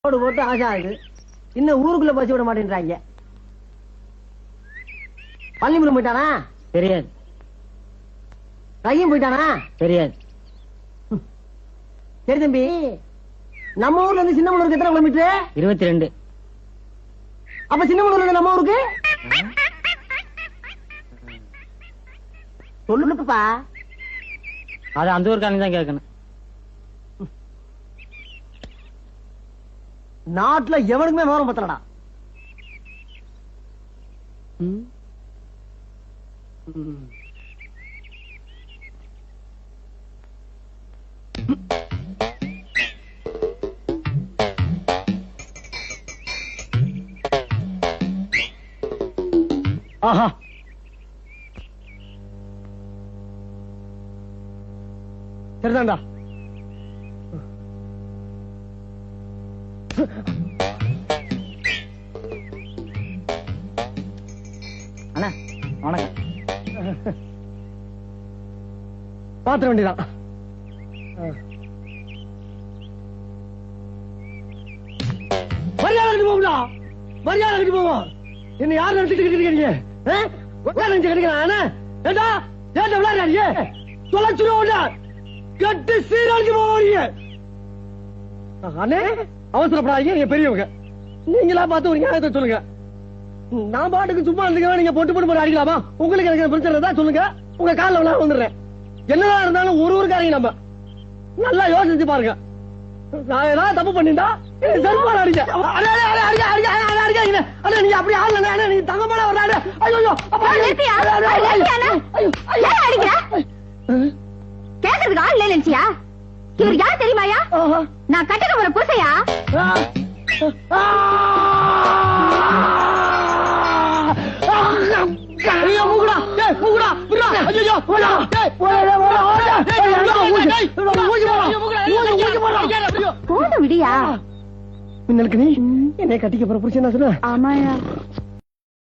போட்டு ஆசை ஆகுது. இன்னும் ஊருக்குள்ள பசி விட மாட்டேன்றாங்க. பள்ளிமுறை போயிட்டானா தெரியாது. கையும் போயிட்டானா தெரியாது. சரி தம்பி, நம்ம ஊர்ல இருந்து சின்னமனூருக்கு எத்தனை கிலோமீட்டர்? 22. அப்ப சின்னமனூர்ல இருந்து நம்ம ஊருக்கு சொல்லுப்பா. அது அந்த ஊருக்காரங்க தான் கேட்கணும். நாட்டுல எவனுக்குமே விவரம் பத்தலடா. ஆஹா, சரிதான்டா. அண்ணா வணக்கம். பாத்திர வேண்டியதான். மரியாதை போகும்டா, மரியாதை போவோம். என்ன யார் நினைச்சிட்டு இருக்கீங்க? கிடைக்கிறான் ஏண்டா ஏண்டா விளையாடுறீங்க? தொலைச்சிருவோம்டா, கட்டு சீரழிச்சு போவீங்க. அண்ணே அவசரப்படாதீங்க, நீங்க பெரியவங்க. நீங்களா பார்த்து ஒரு நியாயத்தை சொல்லுங்க. நான் பாட்டுக்கு சும்மா இருந்துக்க, நீங்க பொட்டு போட்டு அடிக்கலாமா? உங்களுக்கு எனக்கு பிரச்சனை தான் சொல்லுங்க, உங்க காலில் விழா வந்துடுறேன். என்னதான் இருந்தாலும் ஒரு ஊருக்காரங்க நம்ம நல்லா யோசிச்சு பாருங்க. நான் ஏதாவது தப்பு பண்ணிட்டா செருப்பால அடிக்க. நீங்க அப்படி ஆடல, நீங்க தங்கமான ஒரு ஆடு. ஐயோ கேக்குறதுக்கு ஆள் இல்ல நினைச்சியா? இவர் யார் தெரியுமாயா? நான் கட்டுக்க போற புருஷையா? போத விடியா? மின்னலுக்கு நீ என்னை கட்டிக்க போற புருஷன் சொன்ன? ஆமாயா.